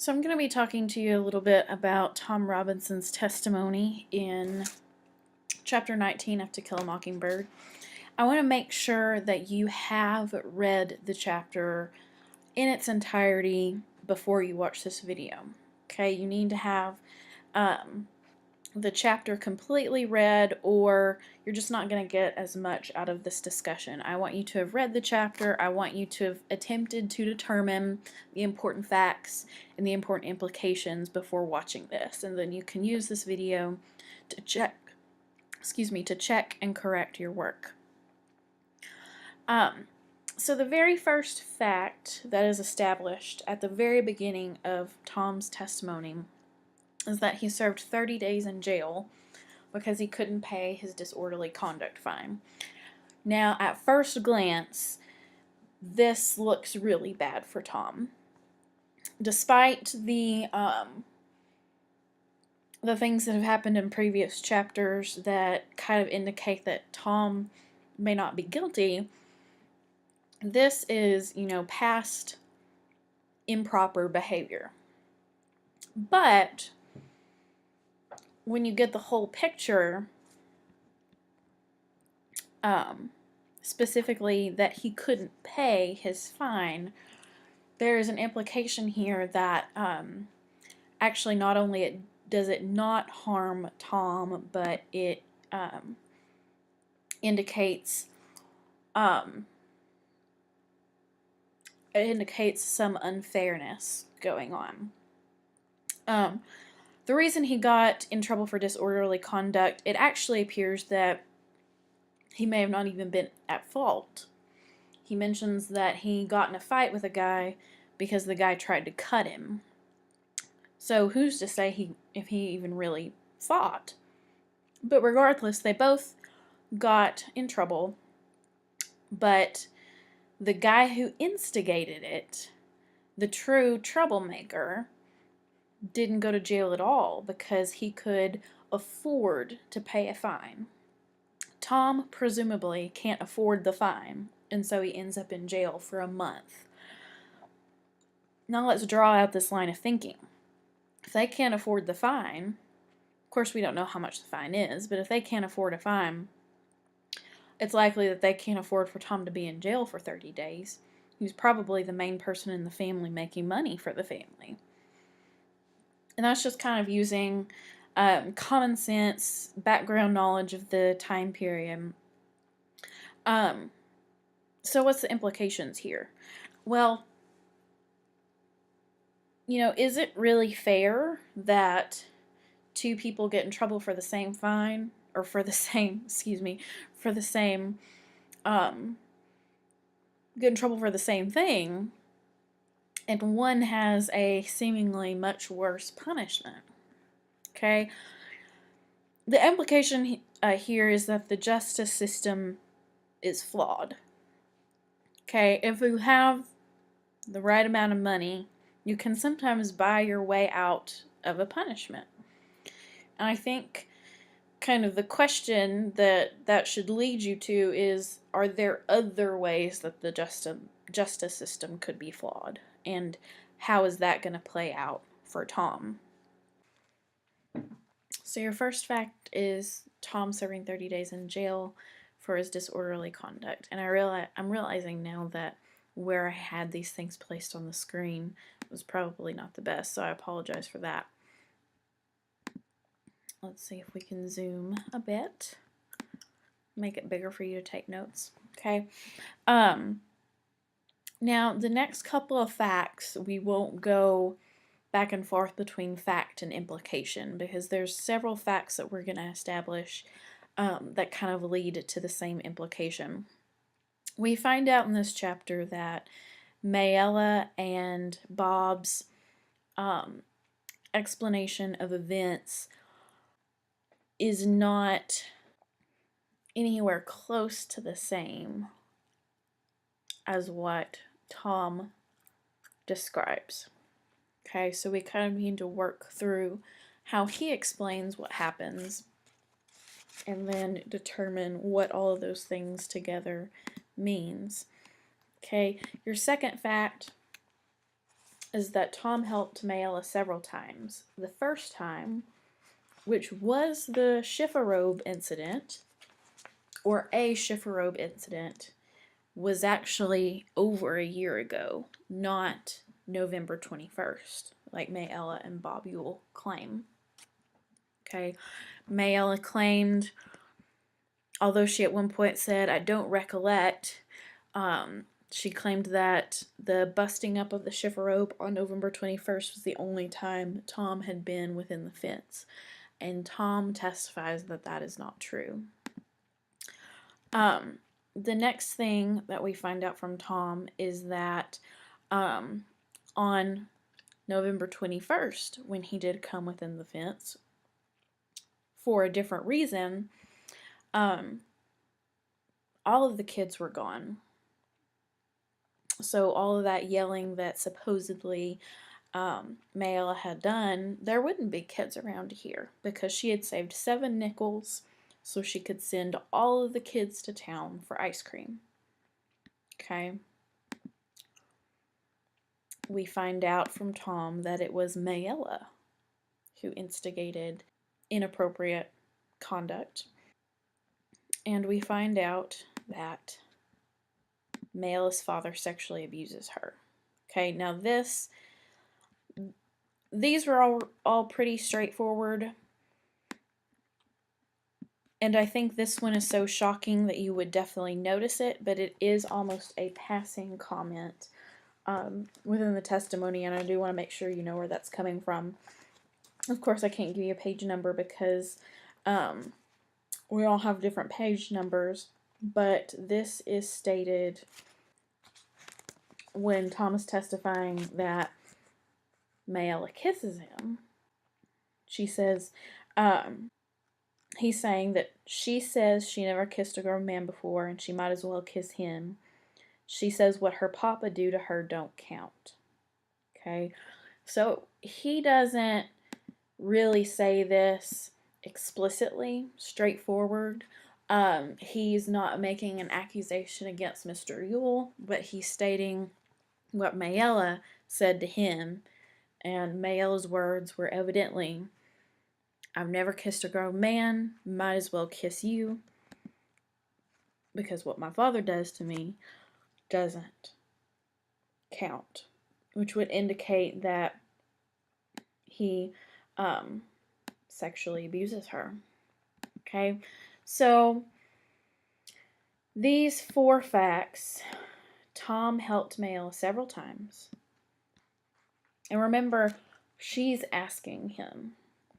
So I'm going to be talking to you a little bit about Tom Robinson's testimony in chapter 19 of To Kill a Mockingbird. I want to make sure that you have read the chapter in its entirety before you watch this video. Okay, you need to have the chapter completely read, or you're just not going to get as much out of this discussion. I want you to have read the chapter. I want you to have attempted to determine the important facts and the important implications before watching this, and then you can use this video to check and correct your work. So the very first fact that is established at the very beginning of Tom's testimony is that he served 30 days in jail because he couldn't pay his disorderly conduct fine. Now, at first glance, this looks really bad for Tom. Despite the things that have happened in previous chapters that kind of indicate that Tom may not be guilty, this is, past improper behavior. But when you get the whole picture, specifically that he couldn't pay his fine, there is an implication here that actually not only does it not harm Tom, but it indicates some unfairness going on. The reason he got in trouble for disorderly conduct, it actually appears that he may have not even been at fault. He mentions that he got in a fight with a guy because the guy tried to cut him. So who's to say if he even really fought? But regardless, they both got in trouble, but the guy who instigated it, the true troublemaker, didn't go to jail at all because he could afford to pay a fine. Tom presumably can't afford the fine, and so he ends up in jail for a month. Now let's draw out this line of thinking. If they can't afford the fine, of course we don't know how much the fine is, but if they can't afford a fine, it's likely that they can't afford for Tom to be in jail for 30 days. He's probably the main person in the family making money for the family. And that's just kind of using common sense, background knowledge of the time period. So what's the implications here? Well, is it really fair that two people get in trouble for the same fine, or for the same, get in trouble for the same thing, and one has a seemingly much worse punishment? Okay? The implication here is that the justice system is flawed. Okay? If you have the right amount of money, you can sometimes buy your way out of a punishment. And I think kind of the question that should lead you to is, are there other ways that the justice system could be flawed? And how is that going to play out for Tom? So your first fact is Tom serving 30 days in jail for his disorderly conduct. And I'm realizing now that where I had these things placed on the screen was probably not the best, so I apologize for that. Let's see if we can zoom a bit. Make it bigger for you to take notes. Okay. Now, the next couple of facts, we won't go back and forth between fact and implication, because there's several facts that we're going to establish that kind of lead to the same implication. We find out in this chapter that Mayella and Bob's explanation of events is not anywhere close to the same as what Tom describes. Okay, so we kind of need to work through how he explains what happens and then determine what all of those things together means. Okay, your second fact is that Tom helped Mayella several times. The first time, which was the Schifferobe incident, or a Schifferobe incident, was actually over a year ago, not November 21st, like Mayella and Bob Ewell claim. Okay, Mayella claimed, although she at one point said, "I don't recollect," she claimed that the busting up of the Schifferobe on November 21st was the only time Tom had been within the fence. And Tom testifies that that is not true. The next thing that we find out from Tom is that on November 21st, when he did come within the fence, for a different reason, all of the kids were gone. So all of that yelling that supposedly Mayella had done, there wouldn't be kids around here because she had saved 7 nickels so she could send all of the kids to town for ice cream. Okay. We find out from Tom that it was Mayella who instigated inappropriate conduct. And we find out that Mayella's father sexually abuses her. Okay, now these were all pretty straightforward. And I think this one is so shocking that you would definitely notice it, but it is almost a passing comment within the testimony, and I do want to make sure you know where that's coming from. Of course, I can't give you a page number because we all have different page numbers, but this is stated when Tom is testifying that Mayella kisses him. She says, he's saying that she says she never kissed a grown man before and she might as well kiss him. She says what her papa do to her don't count. Okay, so he doesn't really say this explicitly, straightforward. He's not making an accusation against Mr. Ewell, but he's stating what Mayella said to him, and Mayella's words were evidently, "I've never kissed a grown man, might as well kiss you, because what my father does to me doesn't count," which would indicate that he sexually abuses her. Okay, so these 4 facts, Tom helped Mayella several times. And remember, she's asking him,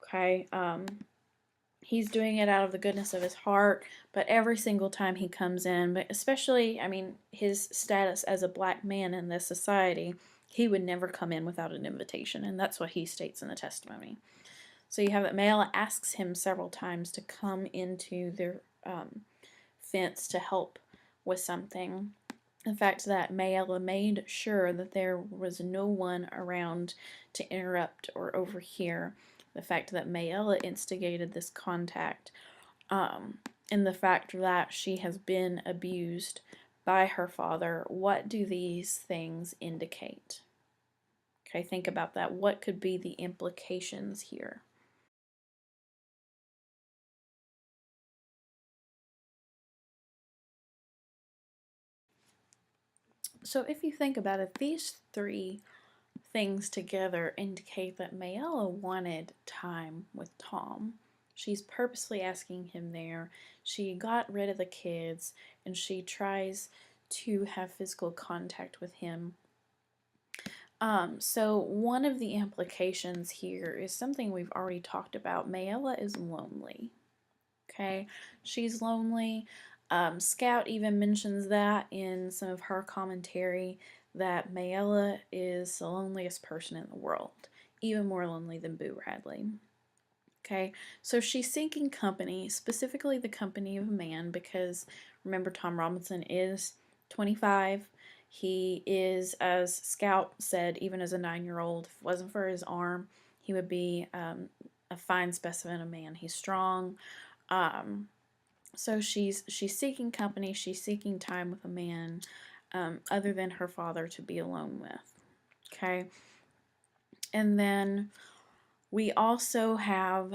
okay? He's doing it out of the goodness of his heart, but every single time he comes in, but especially, I mean, his status as a black man in this society, he would never come in without an invitation, and that's what he states in the testimony. So you have that Mayella asks him several times to come into their fence to help with something. The fact that Mayella made sure that there was no one around to interrupt or overhear. The fact that Mayella instigated this contact, and the fact that she has been abused by her father. What do these things indicate? Okay, think about that. What could be the implications here? So if you think about it, these 3 things together indicate that Mayella wanted time with Tom. She's purposely asking him there. She got rid of the kids and she tries to have physical contact with him. So one of the implications here is something we've already talked about. Mayella is lonely. Okay, she's lonely. Scout even mentions that in some of her commentary, that Mayella is the loneliest person in the world, even more lonely than Boo Radley. Okay, so she's seeking company, specifically the company of a man, because remember, Tom Robinson is 25. He is, as Scout said, even as a 9-year-old, if it wasn't for his arm, he would be a fine specimen of man. He's strong. So she's seeking company, she's seeking time with a man other than her father to be alone with. Okay, And then we also have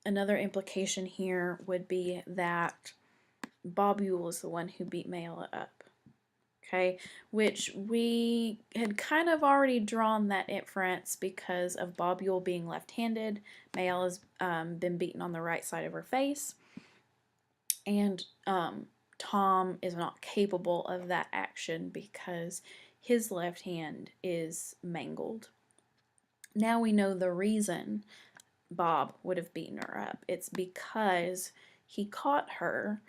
another implication here would be that Bob Ewell is the one who beat Mayella up. Okay, which we had kind of already drawn that inference because of Bob Ewell being left-handed. Mayella's been beaten on the right side of her face, and Tom is not capable of that action because his left hand is mangled. Now we know the reason Bob would have beaten her up. It's because he caught her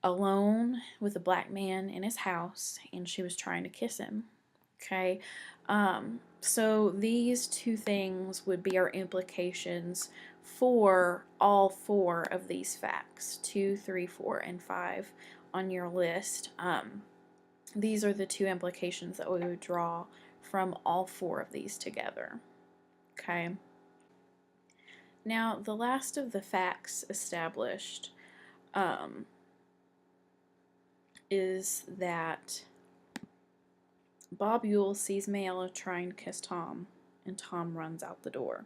alone with a black man in his house and she was trying to kiss him. Okay, so these two things would be our implications for all four of these facts 2, 3, 4, and 5 on your list. These are the two implications that we would draw from all four of these together. Okay. Now, the last of the facts established is that Bob Ewell sees Mayella trying to kiss Tom, and Tom runs out the door.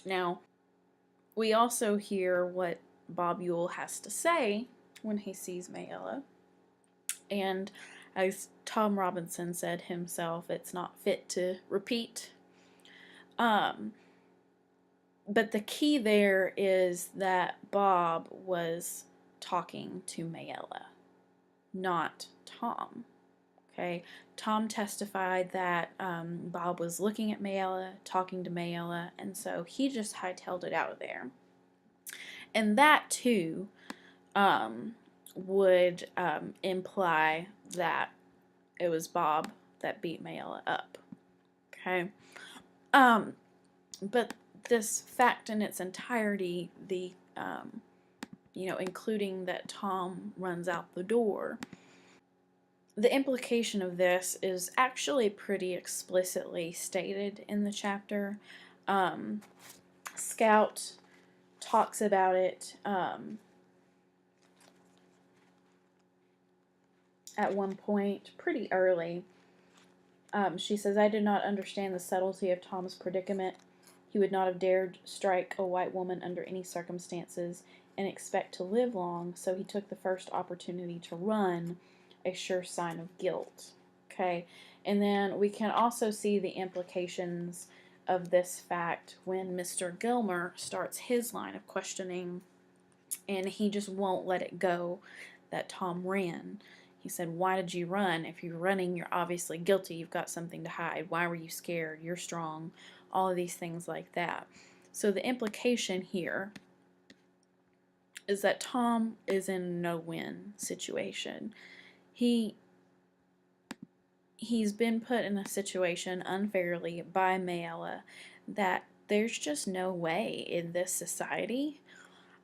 Now, we also hear what Bob Ewell has to say when he sees Mayella, and as Tom Robinson said himself, it's not fit to repeat. But the key there is that Bob was talking to Mayella, not Tom. Okay, Tom testified that Bob was looking at Mayella, talking to Mayella, and so he just hightailed it out of there. And that too would imply that it was Bob that beat Mayella up. Okay, but this fact in its entirety, the including that Tom runs out the door, the implication of this is actually pretty explicitly stated in the chapter. Scout talks about it at one point pretty early. She says, "I did not understand the subtlety of Tom's predicament. He would not have dared strike a white woman under any circumstances and expect to live long, so he took the first opportunity to run, a sure sign of guilt." Okay, and then we can also see the implications of this fact when Mr. Gilmer starts his line of questioning, and he just won't let it go that Tom ran. He said, "Why did you run? If you're running, you're obviously guilty. You've got something to hide. Why were you scared? You're strong." All of these things like that. So the implication here is that Tom is in a no-win situation. He's been put in a situation unfairly by Mayella that there's just no way in this society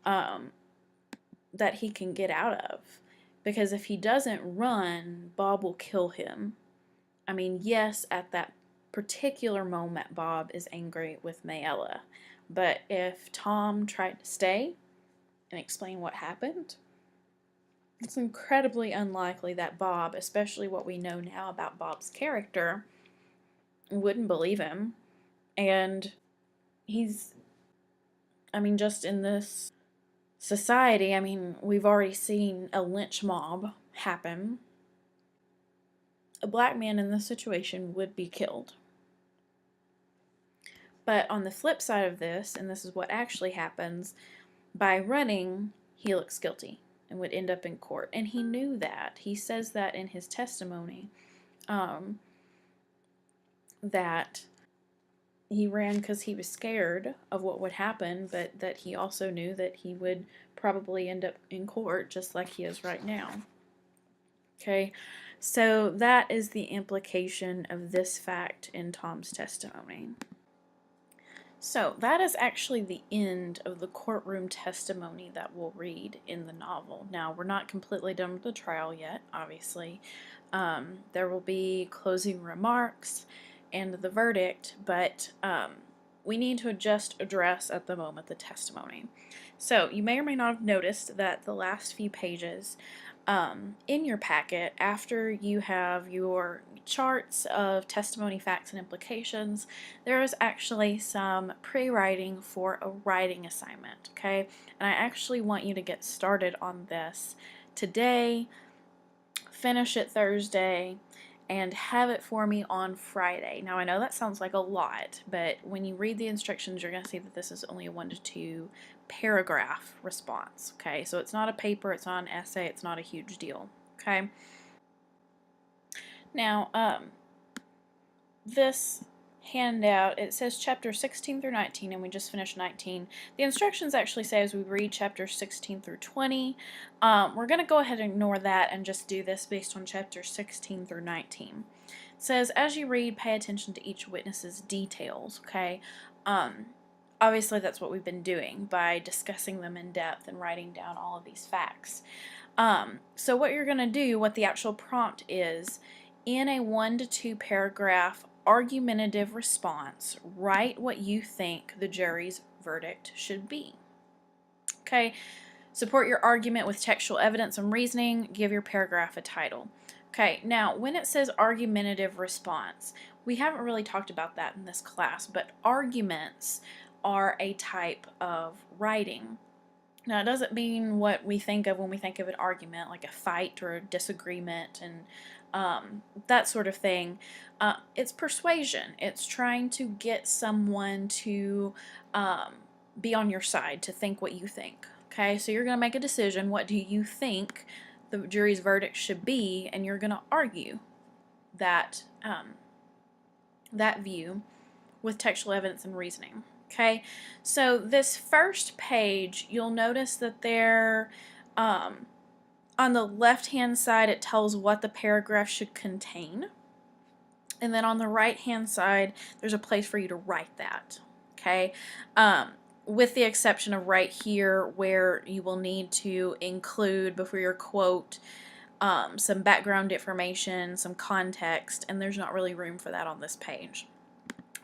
that he can get out of. Because if he doesn't run, Bob will kill him. I mean, yes, at that particular moment, Bob is angry with Mayella. But if Tom tried to stay and explain what happened, it's incredibly unlikely that Bob, especially what we know now about Bob's character, wouldn't believe him. And just in this society, we've already seen a lynch mob happen. A black man in this situation would be killed. But on the flip side of this, and this is what actually happens, by running, he looks guilty and would end up in court. And he knew that. He says that in his testimony, that he ran because he was scared of what would happen, but that he also knew that he would probably end up in court just like he is right now. Okay, so that is the implication of this fact in Tom's testimony. So that is actually the end of the courtroom testimony that we'll read in the novel. Now, we're not completely done with the trial yet, obviously. There will be closing remarks and the verdict, but we need to just address at the moment the testimony. So you may or may not have noticed that the last few pages in your packet, after you have your charts of testimony, facts, and implications, there is actually some pre-writing for a writing assignment, okay? And I actually want you to get started on this today, finish it Thursday, and have it for me on Friday. Now, I know that sounds like a lot, but when you read the instructions, you're going to see that this is only a 1 to 2 paragraph response, okay? So it's not a paper, it's not an essay, it's not a huge deal, okay? Now, this handout, it says chapter 16 through 19, and we just finished 19. The instructions actually say as we read chapters 16 through 20. We're going to go ahead and ignore that and just do this based on chapters 16 through 19. It says, as you read, pay attention to each witness's details, okay? Obviously, that's what we've been doing by discussing them in depth and writing down all of these facts. So what you're going to do, what the actual prompt is, in a 1 to 2 paragraph argumentative response, write what you think the jury's verdict should be. Okay, support your argument with textual evidence and reasoning, give your paragraph a title. Okay, now when it says argumentative response, we haven't really talked about that in this class, but arguments are a type of writing. Now, it doesn't mean what we think of when we think of an argument, like a fight or a disagreement and that sort of thing. It's persuasion. It's trying to get someone to be on your side, to think what you think. Okay, so you're going to make a decision. What do you think the jury's verdict should be? And you're going to argue that, that view with textual evidence and reasoning. Okay, so this first page, you'll notice that there, on the left-hand side, it tells what the paragraph should contain. And then on the right-hand side, there's a place for you to write that. Okay, with the exception of right here where you will need to include before your quote some background information, some context, and there's not really room for that on this page.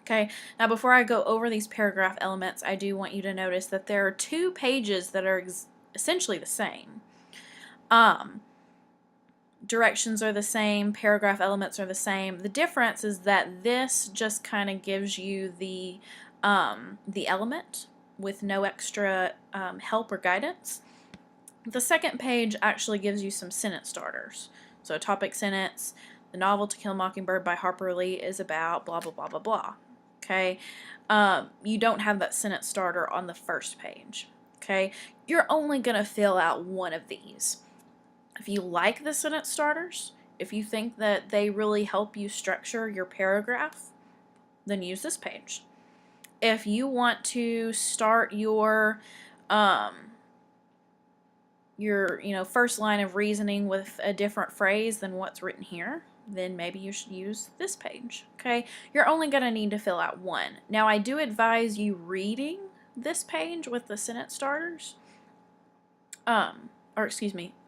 Okay, now before I go over these paragraph elements, I do want you to notice that there are 2 pages that are essentially the same. Directions are the same, paragraph elements are the same. The difference is that this just kind of gives you the element with no extra help or guidance. The second page actually gives you some sentence starters. So a topic sentence, the novel To Kill a Mockingbird by Harper Lee is about blah, blah, blah, blah, blah. Okay, you don't have that sentence starter on the first page. Okay, you're only going to fill out one of these. If you like the sentence starters, if you think that they really help you structure your paragraph, then use this page. If you want to start your first line of reasoning with a different phrase than what's written here, then maybe you should use this page. Okay, you're only going to need to fill out one. Now, I do advise you reading this page with the sentence starters.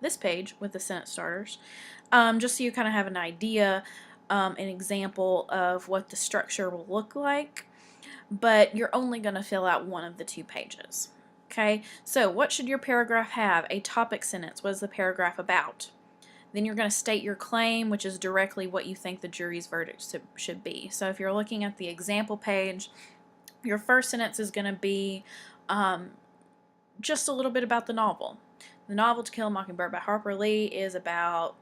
This page with the sentence starters, just so you kind of have an idea, an example of what the structure will look like, but you're only going to fill out one of the 2 pages. Okay, so what should your paragraph have? A topic sentence. What is the paragraph about? Then you're going to state your claim, which is directly what you think the jury's verdict should be. So if you're looking at the example page, your first sentence is going to be just a little bit about the novel. The novel To Kill a Mockingbird by Harper Lee is about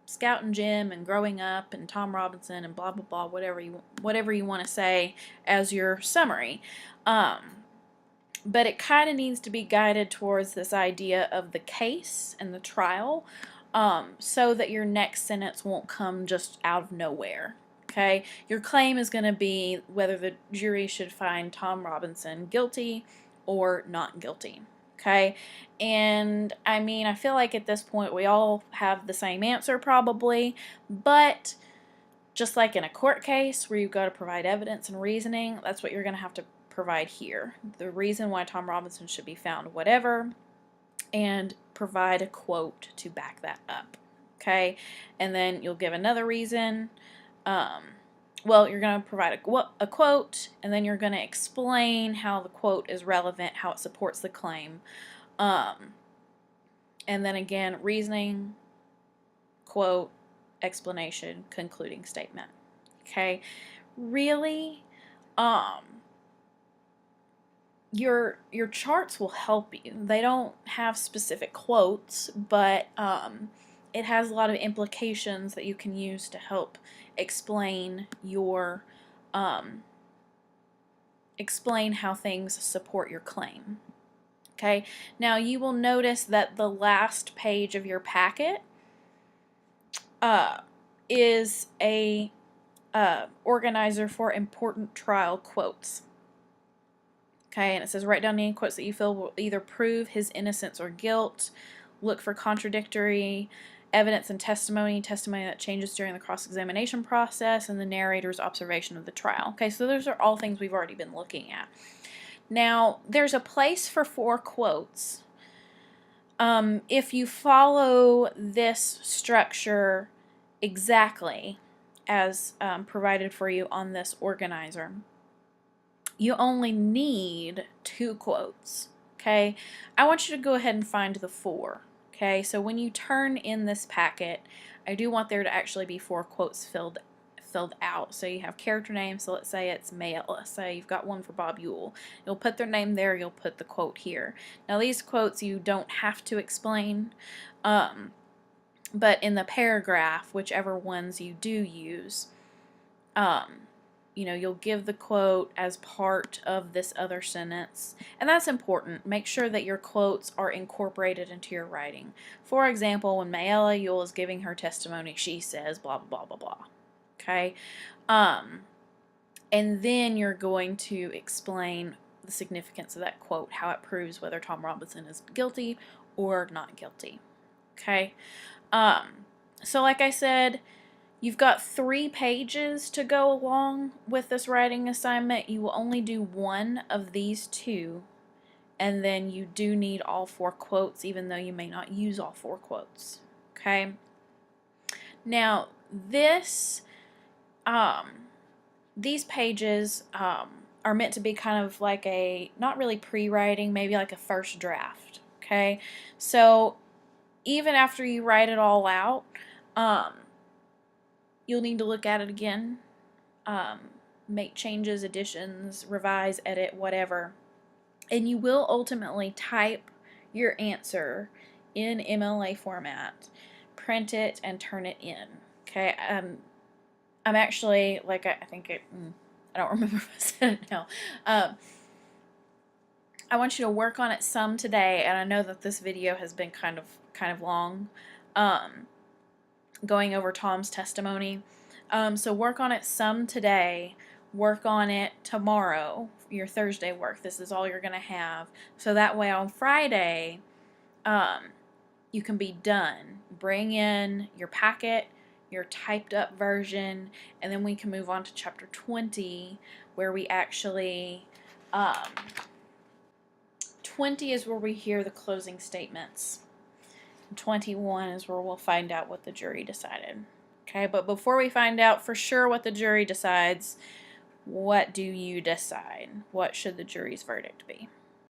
Scout and Jim and growing up and Tom Robinson and blah, blah, blah, whatever you want to say as your summary. But it kind of needs to be guided towards this idea of the case and the trial, so that your next sentence won't come just out of nowhere. Okay, your claim is going to be whether the jury should find Tom Robinson guilty or not guilty. Okay, and I mean, I feel like at this point we all have the same answer probably, but just like in a court case where you've got to provide evidence and reasoning, that's what you're going to have to provide here. The reason why Tom Robinson should be found, whatever, and provide a quote to back that up. Okay, and then you'll give another reason. Well, you're going to provide a quote, and then you're going to explain how the quote is relevant, how it supports the claim. And then again, reasoning, quote, explanation, concluding statement. Okay? Really, your charts will help you. They don't have specific quotes, but it has a lot of implications that you can use to help explain your explain how things support your claim. Okay, now you will notice that the last page of your packet is a organizer for important trial quotes. Okay, and it says write down any quotes that you feel will either prove his innocence or guilt. Look for contradictory evidence and testimony that changes during the cross-examination process, and the narrator's observation of the trial. Okay, so those are all things we've already been looking at. Now, there's a place for 4 quotes. If you follow this structure exactly as provided for you on this organizer, you only need 2 quotes, okay? I want you to go ahead and find the 4, okay? So when you turn in this packet, I do want there to actually be 4 quotes filled out. So you have character names, so let's say it's Mayella. Say you've got one for Bob Ewell. You'll put their name there, you'll put the quote here. Now these quotes you don't have to explain, but in the paragraph, whichever ones you do use, you know, you'll give the quote as part of this other sentence, and that's important. Make sure that your quotes are incorporated into your writing. For example, when Mayella Ewell is giving her testimony, she says blah, blah, blah, blah, blah. Okay? And then you're going to explain the significance of that quote, how it proves whether Tom Robinson is guilty or not guilty. Okay? So like I said, you've got 3 pages to go along with this writing assignment. You will only do one of these 2, and then you do need all 4 quotes, even though you may not use all 4 quotes. Okay? Now, these pages are meant to be kind of like a, not really pre-writing, maybe like a first draft. Okay? So, even after you write it all out, you'll need to look at it again, make changes, additions, revise, edit, whatever. And you will ultimately type your answer in MLA format, print it, and turn it in. Okay, I'm actually, like, I think it, I don't remember if I said it now. I want you to work on it some today, and I know that this video has been kind of long, going over Tom's testimony. So work on it some today, work on it tomorrow, your Thursday work. This is all you're going to have. So that way on Friday, you can be done. Bring in your packet, your typed up version, and then we can move on to chapter 20, where we actually, 20 is where we hear the closing statements. 21 is where we'll find out what the jury decided. Okay, but before we find out for sure what the jury decides, what do you decide? What should the jury's verdict be?